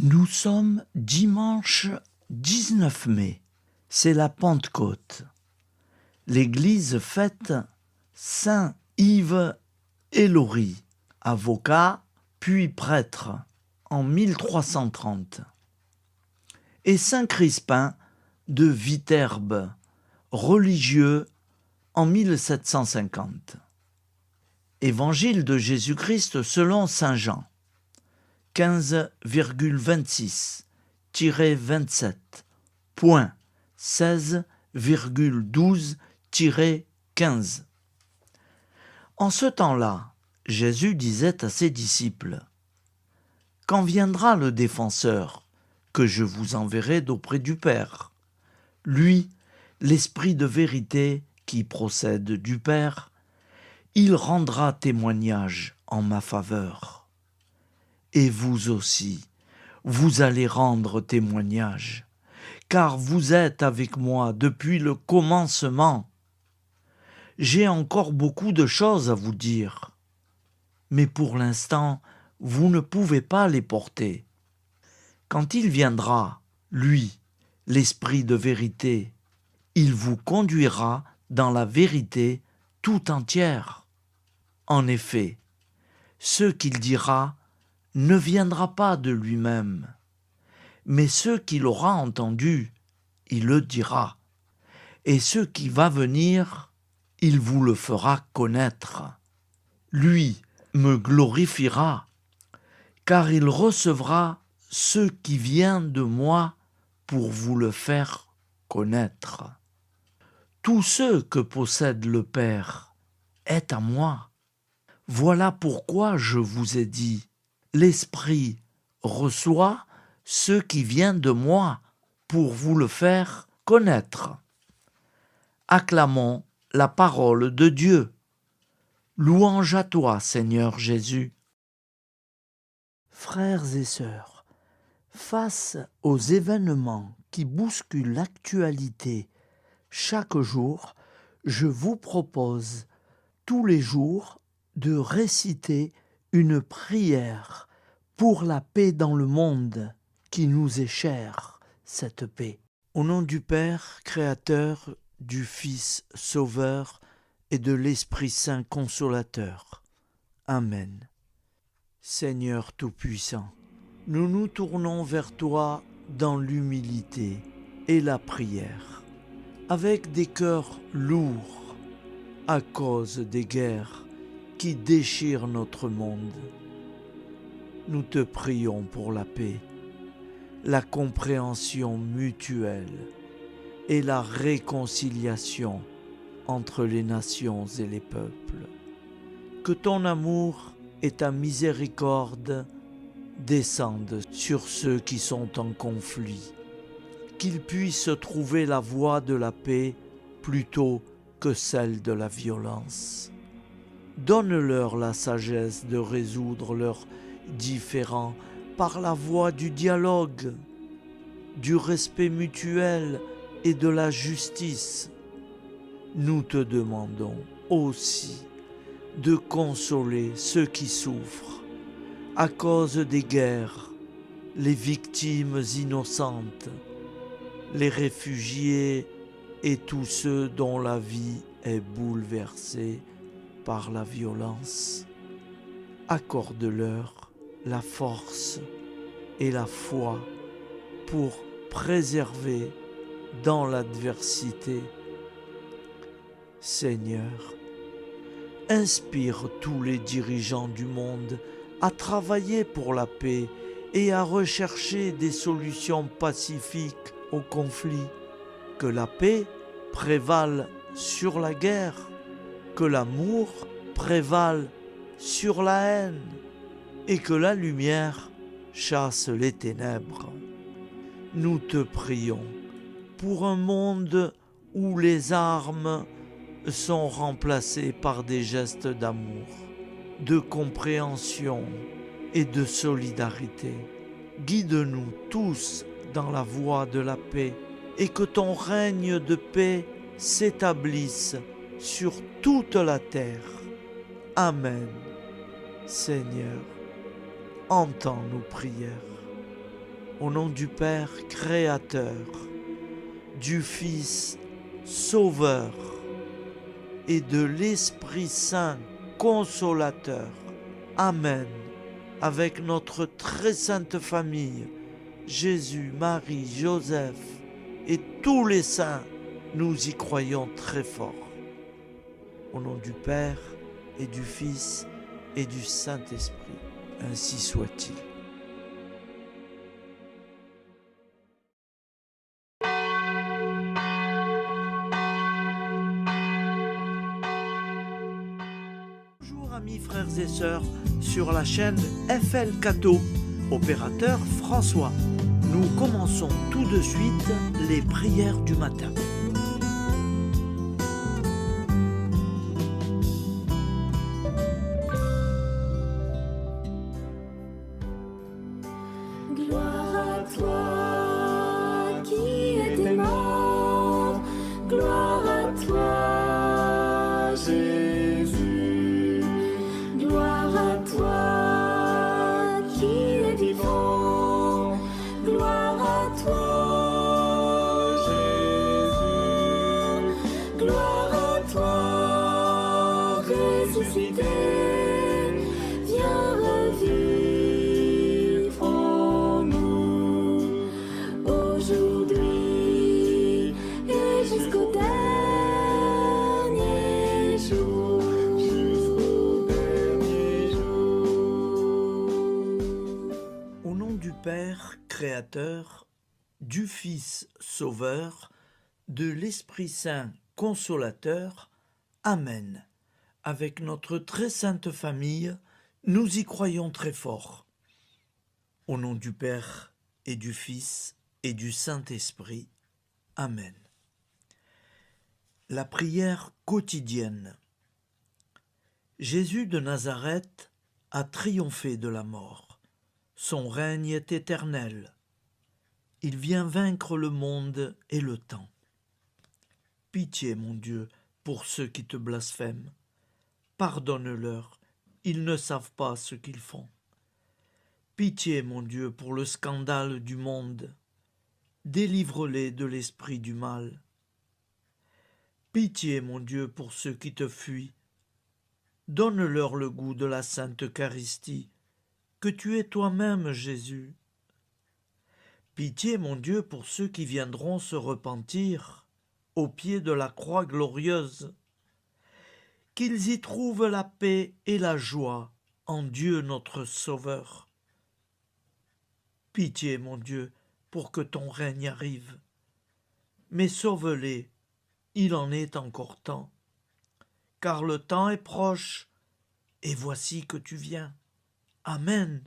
Nous sommes dimanche 19 mai, c'est la Pentecôte. L'Église fête Saint Yves Ellory, avocat puis prêtre en 1330, et Saint Crispin de Viterbe, religieux en 1750. Évangile de Jésus-Christ selon Saint Jean, 15,27-27.16,12-15. En ce temps-là, Jésus disait à ses disciples : « Quand viendra le défenseur, que je vous enverrai d'auprès du Père, lui, l'Esprit de vérité qui procède du Père, il rendra témoignage en ma faveur. Et vous aussi, vous allez rendre témoignage, car vous êtes avec moi depuis le commencement. J'ai encore beaucoup de choses à vous dire, mais pour l'instant, vous ne pouvez pas les porter. Quand il viendra, lui, l'Esprit de vérité, il vous conduira dans la vérité tout entière. En effet, ce qu'il dira ne viendra pas de lui-même, mais ce qu'il aura entendu, il le dira, et ce qui va venir, il vous le fera connaître. Lui me glorifiera, car il recevra ce qui vient de moi pour vous le faire connaître. Tout ce que possède le Père est à moi. Voilà pourquoi je vous ai dit, l'Esprit reçoit ce qui vient de moi pour vous le faire connaître. Acclamons la parole de Dieu. Louange à toi, Seigneur Jésus. Frères et sœurs, face aux événements qui bousculent l'actualité chaque jour, je vous propose tous les jours de réciter une prière pour la paix dans le monde qui nous est chère, cette paix. Au nom du Père, Créateur, du Fils, Sauveur et de l'Esprit Saint Consolateur. Amen. Seigneur Tout-Puissant, nous nous tournons vers toi dans l'humilité et la prière, avec des cœurs lourds à cause des guerres qui déchirent notre monde. Nous te prions pour la paix, la compréhension mutuelle et la réconciliation entre les nations et les peuples. Que ton amour et ta miséricorde descendent sur ceux qui sont en conflit, qu'ils puissent trouver la voie de la paix plutôt que celle de la violence. Donne-leur la sagesse de résoudre leurs différends par la voie du dialogue, du respect mutuel et de la justice. Nous te demandons aussi de consoler ceux qui souffrent à cause des guerres, les victimes innocentes, les réfugiés et tous ceux dont la vie est bouleversée par la violence. Accorde-leur la force et la foi pour préserver dans l'adversité. Seigneur, inspire tous les dirigeants du monde à travailler pour la paix et à rechercher des solutions pacifiques aux conflits. Que la paix prévale sur la guerre, que l'amour prévale sur la haine et que la lumière chasse les ténèbres. Nous te prions pour un monde où les armes sont remplacées par des gestes d'amour, de compréhension et de solidarité. Guide-nous tous dans la voie de la paix et que ton règne de paix s'établisse sur toute la terre. Amen. Seigneur, entends nos prières. Au nom du Père créateur, du Fils sauveur et de l'Esprit Saint consolateur. Amen. Avec notre très sainte famille, Jésus, Marie, Joseph et tous les saints, nous y croyons très fort. Au nom du Père et du Fils et du Saint-Esprit, ainsi soit-il. Bonjour amis frères et sœurs sur la chaîne FL Cato, opérateur François. Nous commençons tout de suite les prières du matin. Gloire à toi qui es mort, gloire à toi Jésus, gloire à toi qui es vivant, gloire à toi Jésus, gloire à toi ressuscité, viens revivre en nous aujourd'hui et jusqu'au dernier jour. Au nom du Père créateur, du Fils sauveur, de l'Esprit Saint consolateur. Amen. Avec notre très sainte famille, nous y croyons très fort. Au nom du Père et du Fils et du Saint-Esprit. Amen. La prière quotidienne. Jésus de Nazareth a triomphé de la mort. Son règne est éternel. Il vient vaincre le monde et le temps. Pitié, mon Dieu, pour ceux qui te blasphèment. Pardonne-leur, ils ne savent pas ce qu'ils font. Pitié, mon Dieu, pour le scandale du monde. Délivre-les de l'esprit du mal. Pitié, mon Dieu, pour ceux qui te fuient. Donne-leur le goût de la Sainte Eucharistie, que tu es toi-même, Jésus. Pitié, mon Dieu, pour ceux qui viendront se repentir au pied de la croix glorieuse, qu'ils y trouvent la paix et la joie en Dieu notre Sauveur. Pitié, mon Dieu, pour que ton règne arrive. Mais sauve-les, il en est encore temps, car le temps est proche, et voici que tu viens. Amen.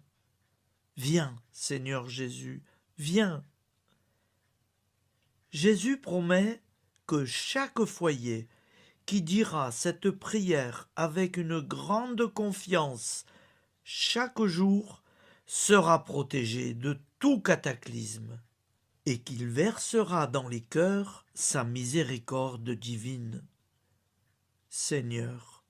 Viens, Seigneur Jésus, viens. Jésus promet que chaque foyer qui dira cette prière avec une grande confiance chaque jour sera protégé de tout cataclysme et qu'il versera dans les cœurs sa miséricorde divine. Seigneur,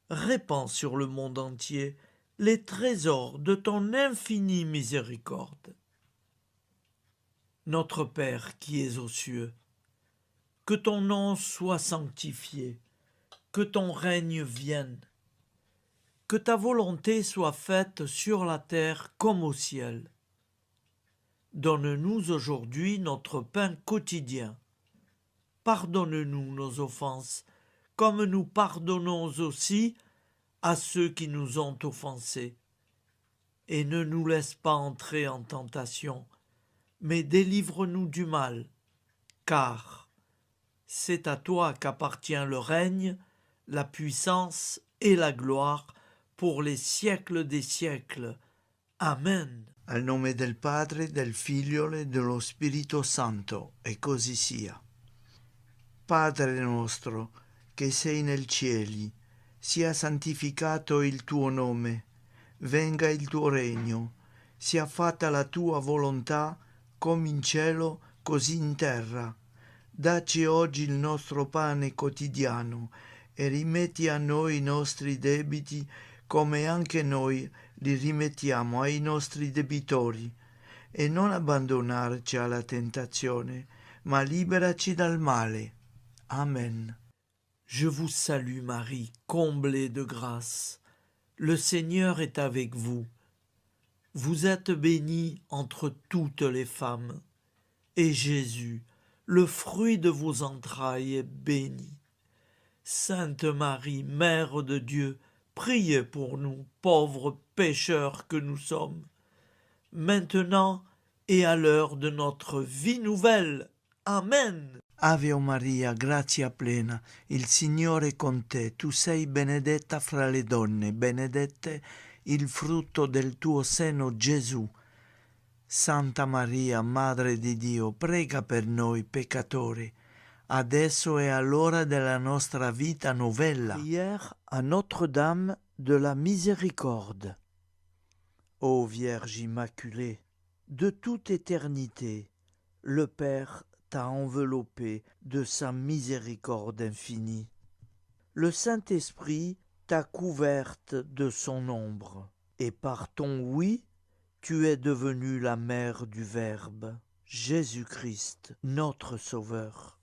répands sur le monde entier les trésors de ton infinie miséricorde. Notre Père qui es aux cieux, que ton nom soit sanctifié, que ton règne vienne, que ta volonté soit faite sur la terre comme au ciel. Donne-nous aujourd'hui notre pain quotidien. Pardonne-nous nos offenses, comme nous pardonnons aussi à ceux qui nous ont offensés. Et ne nous laisse pas entrer en tentation, mais délivre-nous du mal, car c'est à toi qu'appartient le règne, la puissance et la gloire pour les siècles des siècles. Amen. Al nome del Padre, del Figlio e dello Spirito Santo, e così sia. Padre nostro, che sei nel cieli, sia santificato il tuo nome, venga il tuo regno, sia fatta la tua volontà, come in cielo, così in terra. Dacci oggi il nostro pane quotidiano e rimetti a noi i nostri debiti come anche noi li rimettiamo ai nostri debitori. e non abbandonarci alla tentazione, ma liberaci dal male. Amen. Je vous salue Marie, comblée de grâce. Le Seigneur est avec vous. Vous êtes bénie entre toutes les femmes, et Jésus, le fruit de vos entrailles, est béni. Sainte Marie, Mère de Dieu, priez pour nous, pauvres pécheurs que nous sommes, maintenant et à l'heure de notre vie nouvelle. Amen. Ave Maria, grazia plena, il Signore è con te, tu sei benedetta fra le donne, benedetto il frutto del tuo seno, Gesù. Santa Maria, Madre di Dio, prega per noi peccatori, adesso e all'ora della nostra vita novella. Prière à Notre-Dame de la Miséricorde. Ô Vierge Immaculée, de toute éternité, le Père t'a enveloppé de sa miséricorde infinie. Le Saint-Esprit t'a couverte de son ombre, et par ton oui, tu es devenue la mère du Verbe, Jésus-Christ, notre Sauveur.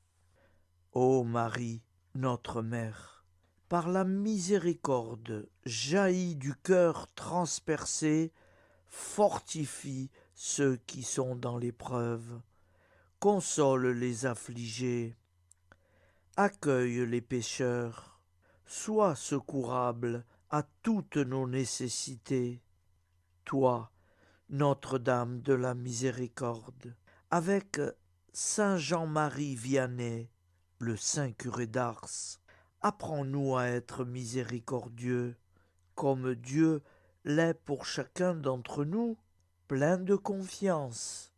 Ô Marie, notre Mère, par la miséricorde jaillie du cœur transpercé, fortifie ceux qui sont dans l'épreuve, console les affligés, accueille les pécheurs, sois secourable à toutes nos nécessités. Toi, Notre-Dame de la Miséricorde, avec Saint Jean-Marie Vianney, le Saint curé d'Ars, apprends-nous à être miséricordieux, comme Dieu l'est pour chacun d'entre nous, plein de confiance.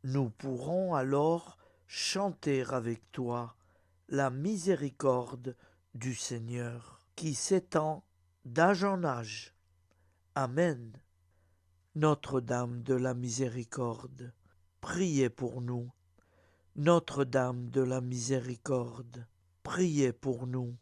Nous pourrons alors chanter avec toi la miséricorde du Seigneur, qui s'étend d'âge en âge. Amen. Notre-Dame de la Miséricorde, priez pour nous. Notre-Dame de la Miséricorde, priez pour nous.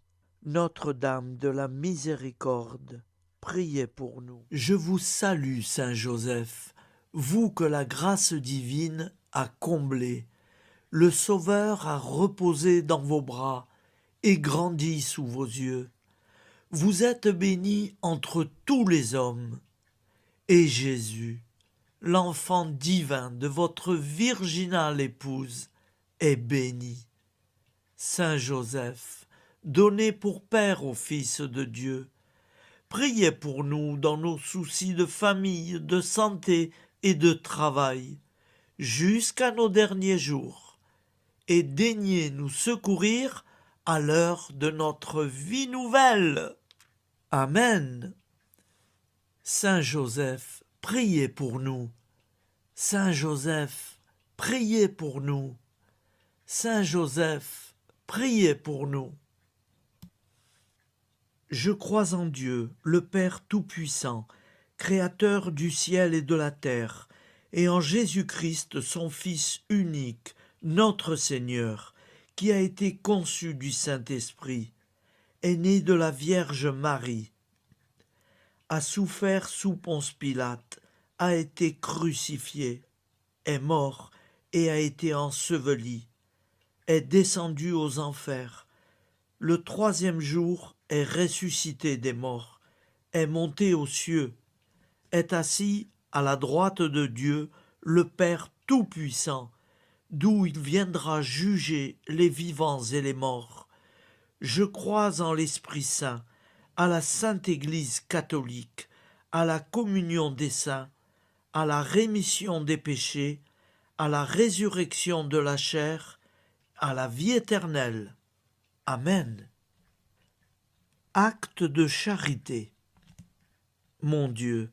Notre-Dame de la Miséricorde, priez pour nous. Je vous salue, Saint Joseph, vous que la grâce divine a comblé. Le Sauveur a reposé dans vos bras et grandi sous vos yeux. Vous êtes bénie entre tous les hommes. Et Jésus, l'enfant divin de votre virginale épouse, est béni. Saint Joseph, donné pour Père au Fils de Dieu, priez pour nous dans nos soucis de famille, de santé et de travail, jusqu'à nos derniers jours, et daignez nous secourir à l'heure de notre vie nouvelle. Amen. Saint Joseph, priez pour nous. Saint Joseph, priez pour nous. Saint Joseph, priez pour nous. Je crois en Dieu, le Père Tout-Puissant, Créateur du ciel et de la terre, et en Jésus-Christ, son Fils unique, notre Seigneur, qui a été conçu du Saint-Esprit, est né de la Vierge Marie, a souffert sous Ponce Pilate, a été crucifié, est mort et a été enseveli, est descendu aux enfers, le troisième jour est ressuscité des morts, est monté aux cieux, est assis à la droite de Dieu, le Père Tout-Puissant, d'où il viendra juger les vivants et les morts. Je crois en l'Esprit Saint, à la Sainte Église catholique, à la communion des saints, à la rémission des péchés, à la résurrection de la chair, à la vie éternelle. Amen. Acte de charité. Mon Dieu,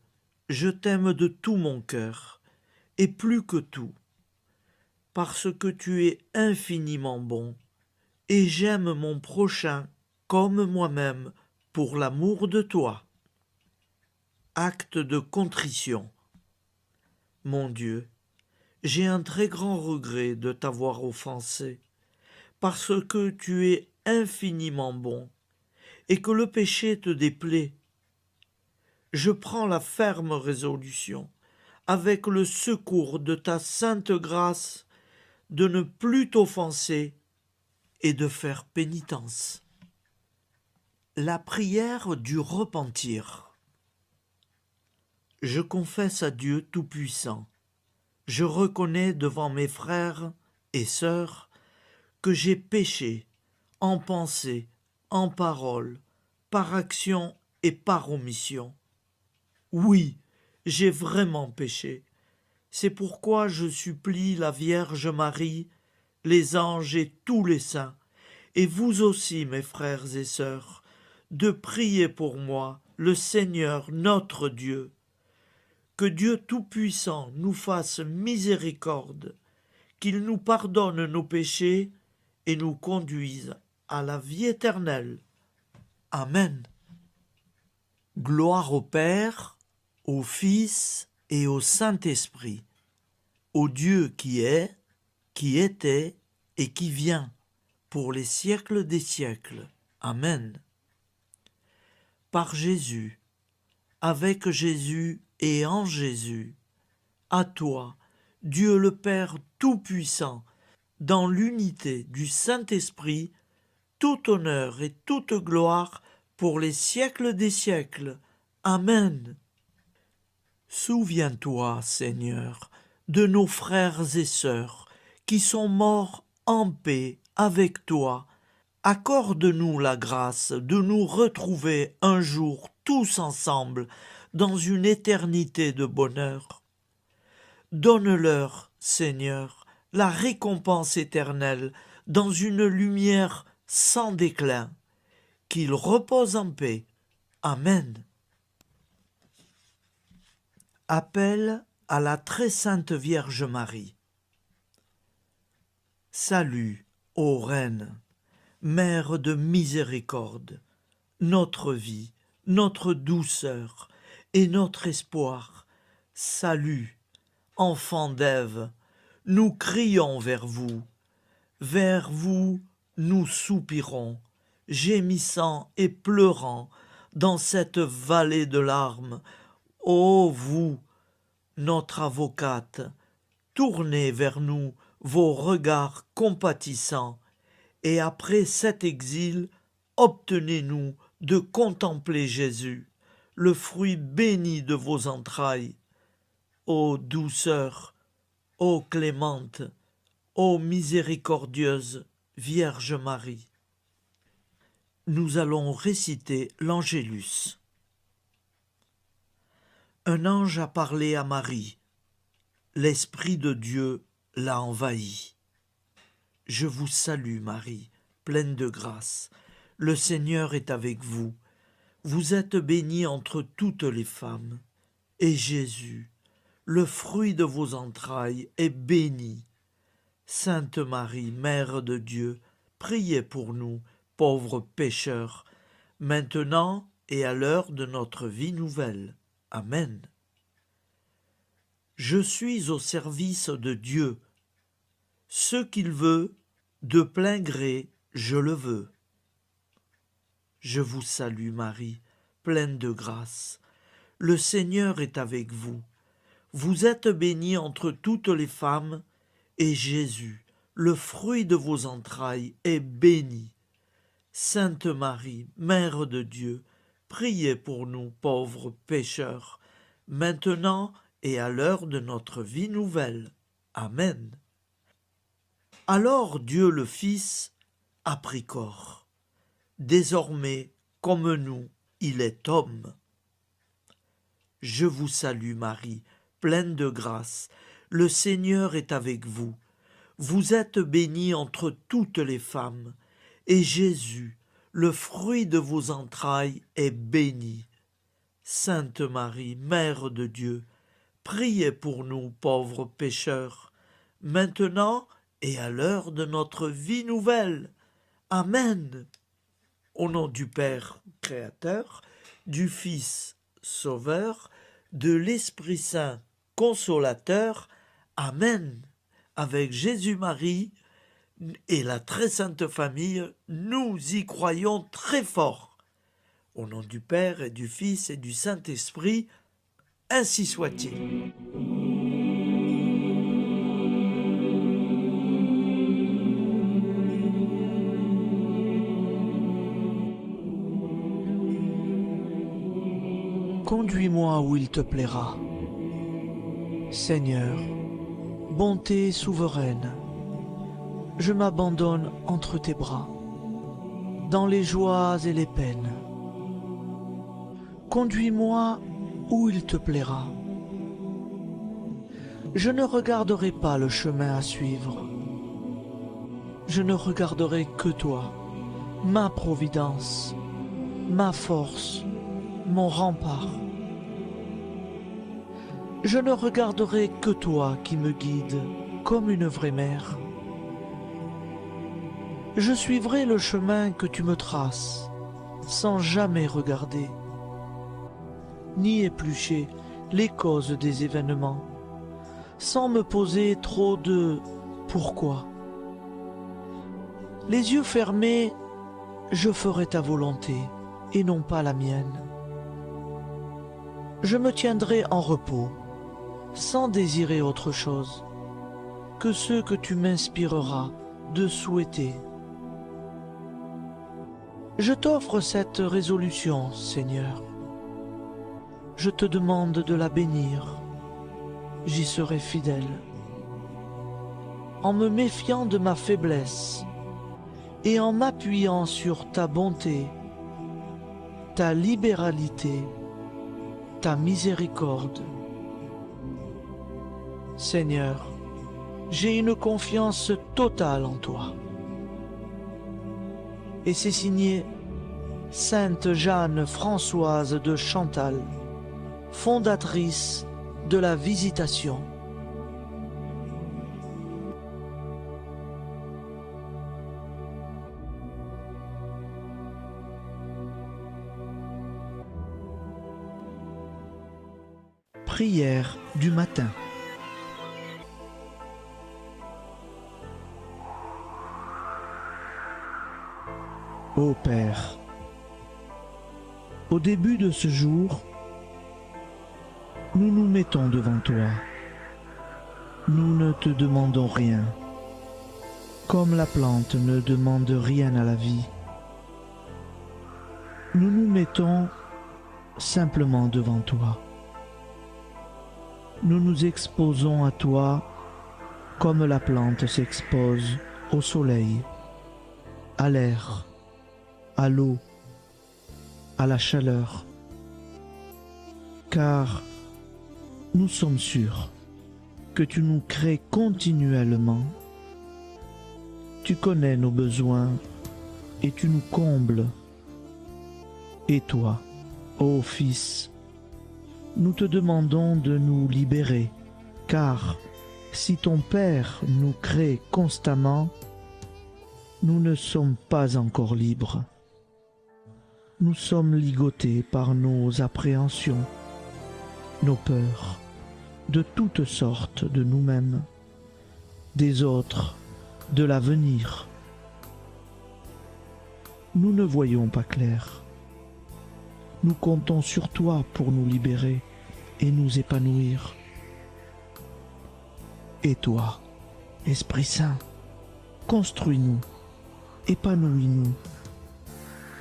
je t'aime de tout mon cœur, et plus que tout, parce que tu es infiniment bon, et j'aime mon prochain comme moi-même, pour l'amour de toi. Acte de contrition. Mon Dieu, j'ai un très grand regret de t'avoir offensé, parce que tu es infiniment bon, et que le péché te déplaît. Je prends la ferme résolution, avec le secours de ta sainte grâce, de ne plus t'offenser et de faire pénitence. La prière du repentir. Je confesse à Dieu Tout-Puissant. Je reconnais devant mes frères et sœurs que j'ai péché en pensée, en parole, par action et par omission. Oui, j'ai vraiment péché. C'est pourquoi je supplie la Vierge Marie, les anges et tous les saints, et vous aussi, mes frères et sœurs, de prier pour moi, le Seigneur notre Dieu. Que Dieu Tout-Puissant nous fasse miséricorde, qu'il nous pardonne nos péchés et nous conduise à la vie éternelle. Amen. Gloire au Père, au Fils et au Saint-Esprit, au Dieu qui est, qui était et qui vient, pour les siècles des siècles. Amen. Par Jésus, avec Jésus et en Jésus, à toi, Dieu le Père Tout-Puissant, dans l'unité du Saint-Esprit, tout honneur et toute gloire pour les siècles des siècles. Amen. Souviens-toi, Seigneur, de nos frères et sœurs qui sont morts en paix avec toi. Accorde-nous la grâce de nous retrouver un jour tous ensemble dans une éternité de bonheur. Donne-leur, Seigneur, la récompense éternelle dans une lumière sans déclin. Qu'ils reposent en paix. Amen. Appel à la très sainte Vierge Marie. Salut, ô Reine, Mère de miséricorde, notre vie, notre douceur et notre espoir. Salut, enfant d'Ève, nous crions vers vous. Vers vous, nous soupirons, gémissant et pleurant dans cette vallée de larmes. Ô vous, notre avocate, tournez vers nous vos regards compatissants, et après cet exil, obtenez-nous de contempler Jésus, le fruit béni de vos entrailles. Ô douceur, ô clémente, ô miséricordieuse Vierge Marie. Nous allons réciter l'Angélus. Un ange a parlé à Marie. L'Esprit de Dieu l'a envahie. Je vous salue, Marie, pleine de grâce. Le Seigneur est avec vous. Vous êtes bénie entre toutes les femmes. Et Jésus, le fruit de vos entrailles, est béni. Sainte Marie, Mère de Dieu, priez pour nous, pauvres pécheurs, maintenant et à l'heure de notre vie nouvelle. Amen. Je suis au service de Dieu. Ce qu'il veut, de plein gré, je le veux. Je vous salue Marie, pleine de grâce. Le Seigneur est avec vous. Vous êtes bénie entre toutes les femmes, et Jésus, le fruit de vos entrailles, est béni. Sainte Marie, Mère de Dieu, priez pour nous pauvres pécheurs, maintenant et à l'heure de notre vie nouvelle. Amen. Alors Dieu le Fils a pris corps. Désormais, comme nous, il est homme. Je vous salue Marie, pleine de grâce. Le Seigneur est avec vous. Vous êtes bénie entre toutes les femmes, et Jésus, le fruit de vos entrailles, est béni. Sainte Marie, Mère de Dieu, priez pour nous pauvres pécheurs, maintenant et à l'heure de notre vie nouvelle. Amen. Au nom du Père Créateur, du Fils Sauveur, de l'Esprit Saint Consolateur. Amen. Avec Jésus-Marie et la très sainte famille, nous y croyons très fort. Au nom du Père et du Fils et du Saint-Esprit, ainsi soit-il. Conduis-moi où il te plaira. Seigneur, bonté souveraine, je m'abandonne entre tes bras, dans les joies et les peines. Conduis-moi où il te plaira. Je ne regarderai pas le chemin à suivre. Je ne regarderai que toi, ma providence, ma force, mon rempart. Je ne regarderai que toi qui me guides comme une vraie mère. Je suivrai le chemin que tu me traces, sans jamais regarder, ni éplucher les causes des événements, sans me poser trop de « pourquoi ». Les yeux fermés, je ferai ta volonté et non pas la mienne. Je me tiendrai en repos, sans désirer autre chose que ce que tu m'inspireras de souhaiter. Je t'offre cette résolution, Seigneur. Je te demande de la bénir. J'y serai fidèle. En me méfiant de ma faiblesse et en m'appuyant sur ta bonté, ta libéralité, ta miséricorde. Seigneur, j'ai une confiance totale en toi. Et c'est signé Sainte Jeanne Françoise de Chantal, fondatrice de la Visitation. Prière du matin. Ô Père, au début de ce jour, nous nous mettons devant toi. Nous ne te demandons rien, comme la plante ne demande rien à la vie. Nous nous mettons simplement devant toi. Nous nous exposons à toi comme la plante s'expose au soleil, à l'air, à l'eau, à la chaleur, car nous sommes sûrs que tu nous crées continuellement. Tu connais nos besoins et tu nous combles. Et toi, ô Fils, nous te demandons de nous libérer, car si ton Père nous crée constamment, nous ne sommes pas encore libres. Nous sommes ligotés par nos appréhensions, nos peurs, de toutes sortes de nous-mêmes, des autres, de l'avenir. Nous ne voyons pas clair. Nous comptons sur toi pour nous libérer et nous épanouir. Et toi, Esprit Saint, construis-nous, épanouis-nous,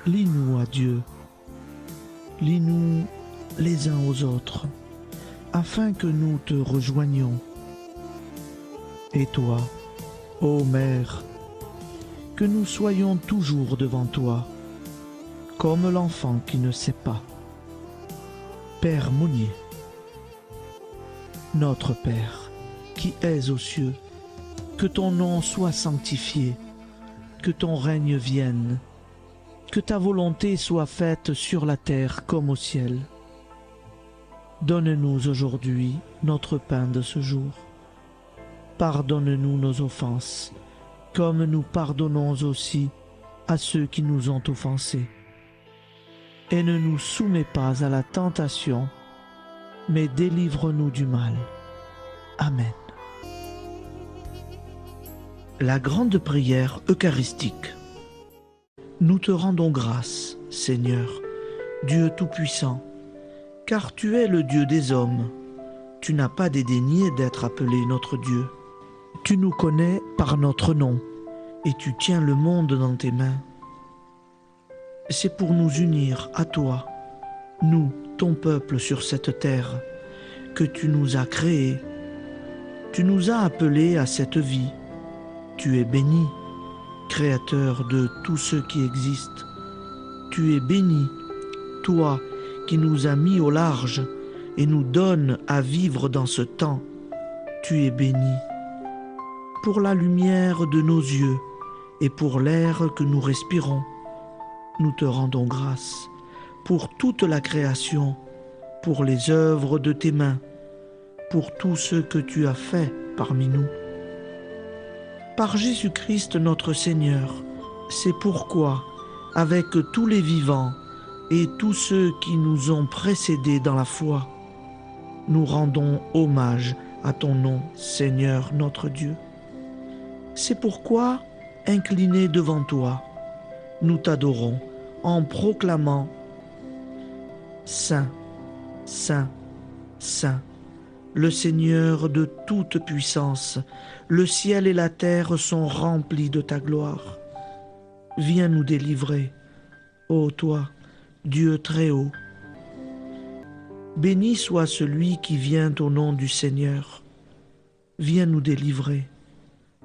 lie-nous à Dieu, lie-nous les uns aux autres, afin que nous te rejoignions. Et toi, ô Mère, que nous soyons toujours devant toi, comme l'enfant qui ne sait pas. Père Monnier, notre Père, qui es aux cieux, que ton nom soit sanctifié, que ton règne vienne, que ta volonté soit faite sur la terre comme au ciel. Donne-nous aujourd'hui notre pain de ce jour. Pardonne-nous nos offenses, comme nous pardonnons aussi à ceux qui nous ont offensés. Et ne nous soumets pas à la tentation, mais délivre-nous du mal. Amen. La grande prière eucharistique. Nous te rendons grâce, Seigneur, Dieu Tout-Puissant, car tu es le Dieu des hommes. Tu n'as pas dédaigné d'être appelé notre Dieu. Tu nous connais par notre nom, et tu tiens le monde dans tes mains. C'est pour nous unir à toi, nous, ton peuple sur cette terre que tu nous as créés. Tu nous as appelés à cette vie. Tu es béni, Créateur de tout ce qui existe. Tu es béni, toi qui nous as mis au large et nous donnes à vivre dans ce temps. Tu es béni. Pour la lumière de nos yeux et pour l'air que nous respirons, nous te rendons grâce. Pour toute la création, pour les œuvres de tes mains, pour tout ce que tu as fait parmi nous. Par Jésus-Christ notre Seigneur, c'est pourquoi, avec tous les vivants et tous ceux qui nous ont précédés dans la foi, nous rendons hommage à ton nom, Seigneur notre Dieu. C'est pourquoi, inclinés devant toi, nous t'adorons en proclamant Saint, Saint, Saint, le Seigneur de toute puissance, le ciel et la terre sont remplis de ta gloire. Viens nous délivrer, ô toi, Dieu très haut. Béni soit celui qui vient au nom du Seigneur. Viens nous délivrer,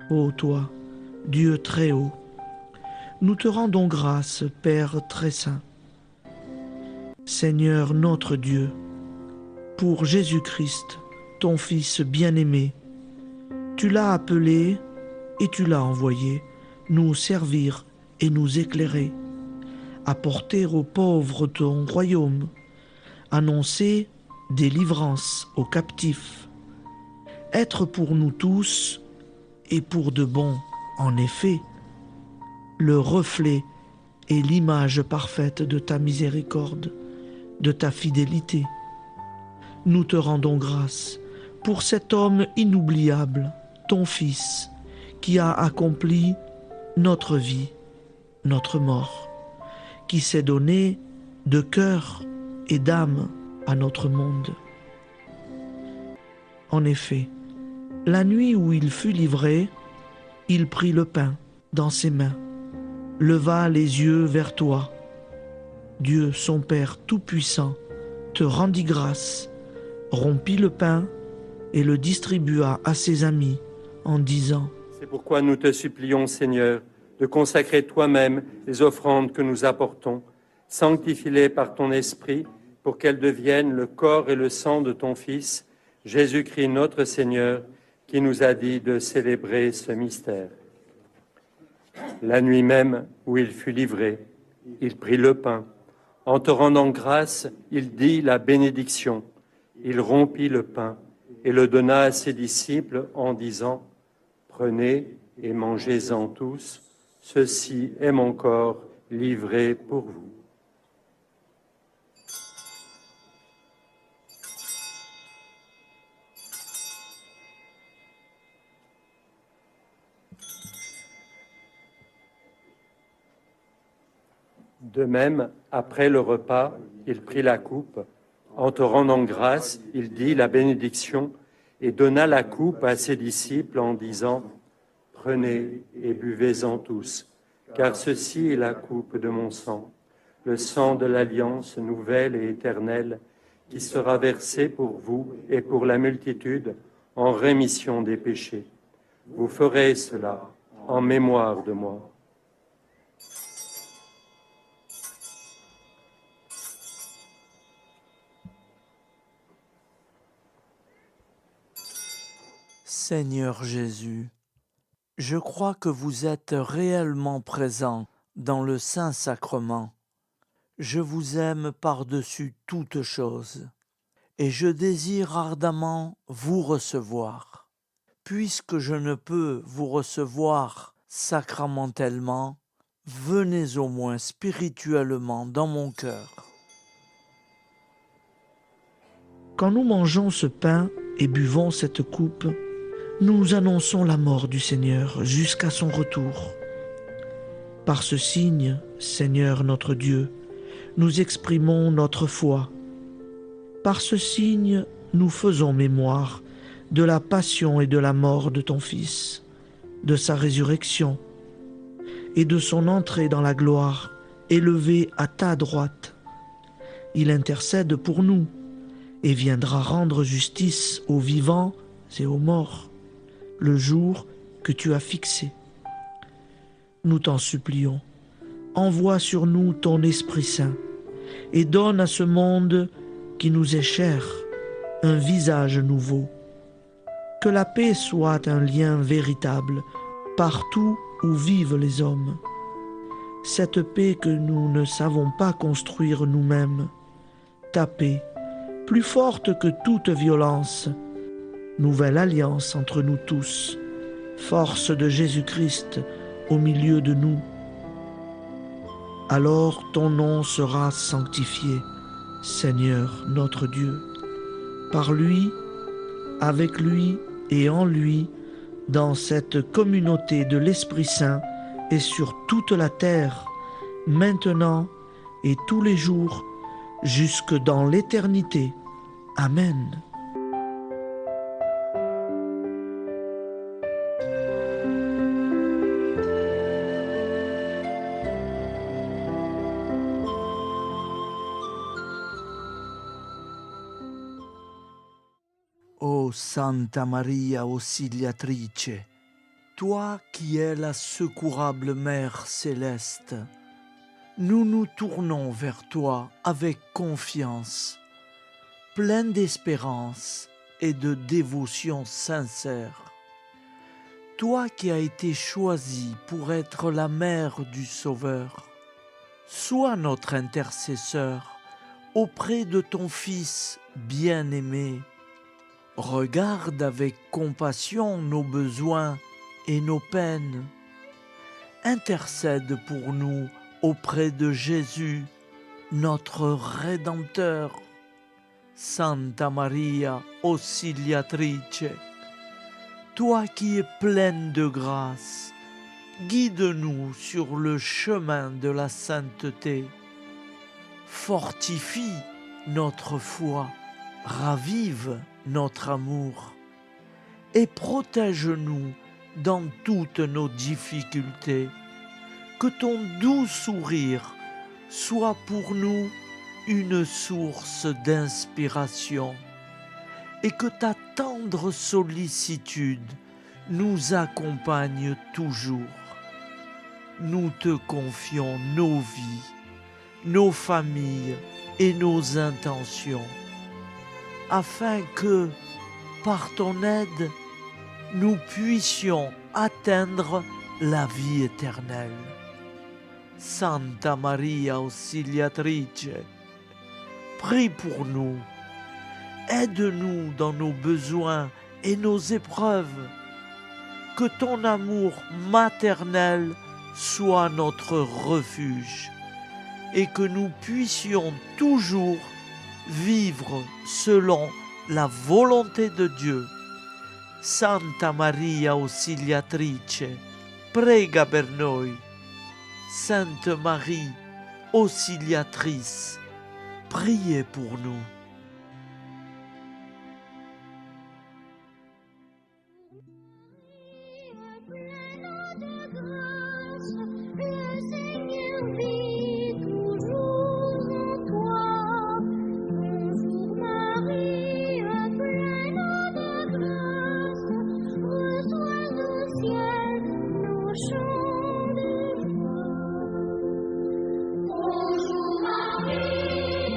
ô toi, Dieu très haut. Nous te rendons grâce, Père très saint. Seigneur notre Dieu, pour Jésus-Christ, ton Fils bien-aimé, tu l'as appelé et tu l'as envoyé nous servir et nous éclairer, apporter aux pauvres ton royaume, annoncer délivrance aux captifs, être pour nous tous et pour de bon, en effet, le reflet et l'image parfaite de ta miséricorde, de ta fidélité. Nous te rendons grâce pour cet homme inoubliable, ton Fils, qui a accompli notre vie, notre mort, qui s'est donné de cœur et d'âme à notre monde. En effet, la nuit où il fut livré, il prit le pain dans ses mains, leva les yeux vers toi. Dieu, son Père Tout-Puissant, te rendit grâce, rompit le pain et le distribua à ses amis en disant : C'est pourquoi nous te supplions, Seigneur, de consacrer toi-même les offrandes que nous apportons, sanctifie-les par ton Esprit, pour qu'elles deviennent le corps et le sang de ton Fils, Jésus-Christ notre Seigneur, qui nous a dit de célébrer ce mystère. La nuit même où il fut livré, il prit le pain. En te rendant grâce, il dit la bénédiction. Il rompit le pain et le donna à ses disciples en disant : Prenez et mangez-en tous, ceci est mon corps livré pour vous. De même, après le repas, il prit la coupe. En te rendant grâce, il dit la bénédiction et donna la coupe à ses disciples en disant : Prenez et buvez-en tous, car ceci est la coupe de mon sang, le sang de l'alliance nouvelle et éternelle, qui sera versé pour vous et pour la multitude en rémission des péchés. Vous ferez cela en mémoire de moi. Seigneur Jésus, je crois que vous êtes réellement présent dans le Saint-Sacrement. Je vous aime par-dessus toute chose et je désire ardemment vous recevoir. Puisque je ne peux vous recevoir sacramentellement, venez au moins spirituellement dans mon cœur. Quand nous mangeons ce pain et buvons cette coupe, nous annonçons la mort du Seigneur jusqu'à son retour. Par ce signe, Seigneur notre Dieu, nous exprimons notre foi. Par ce signe, nous faisons mémoire de la passion et de la mort de ton Fils, de sa résurrection et de son entrée dans la gloire, élevé à ta droite. il intercède pour nous et viendra rendre justice aux vivants et aux morts, le jour que tu as fixé. Nous t'en supplions, envoie sur nous ton Esprit Saint et donne à ce monde qui nous est cher un visage nouveau. Que la paix soit un lien véritable partout où vivent les hommes. Cette paix que nous ne savons pas construire nous-mêmes, ta paix, plus forte que toute violence, nouvelle alliance entre nous tous, force de Jésus-Christ au milieu de nous. Alors ton nom sera sanctifié, Seigneur notre Dieu. Par lui, avec lui et en lui, dans cette communauté de l'Esprit Saint et sur toute la terre, maintenant et tous les jours, jusque dans l'éternité. Amen. Ô Santa Maria Auxiliatrice, toi qui es la secourable Mère céleste, nous nous tournons vers toi avec confiance, plein d'espérance et de dévotion sincère. Toi qui as été choisie pour être la mère du Sauveur, sois notre intercesseur auprès de ton Fils bien-aimé. Regarde avec compassion nos besoins et nos peines. Intercède pour nous auprès de Jésus, notre Rédempteur. Santa Maria Auxiliatrice, toi qui es pleine de grâce, guide-nous sur le chemin de la sainteté. Fortifie notre foi, ravive notre amour et protège-nous dans toutes nos difficultés. Que ton doux sourire soit pour nous une source d'inspiration et que ta tendre sollicitude nous accompagne toujours. Nous te confions nos vies, nos familles et nos intentions, afin que, par ton aide, nous puissions atteindre la vie éternelle. Santa Maria Auxiliatrice, prie pour nous, aide-nous dans nos besoins et nos épreuves, que ton amour maternel soit notre refuge et que nous puissions toujours vivre selon la volonté de Dieu. Santa Maria Auxiliatrice, prega per noi. Sainte Marie, Auxiliatrice, priez pour nous. Bonjour Marie,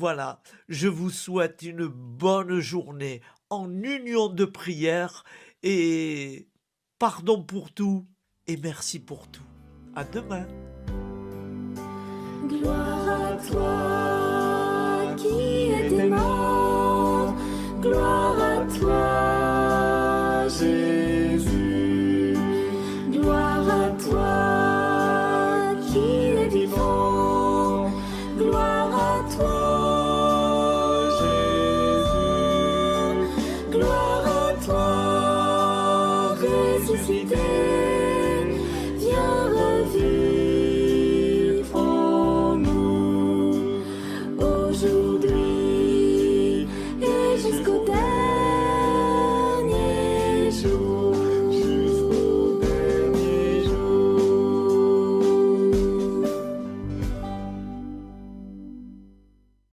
Voilà, je vous souhaite une bonne journée en union de prière et pardon pour tout et merci pour tout. À demain. Gloire à toi,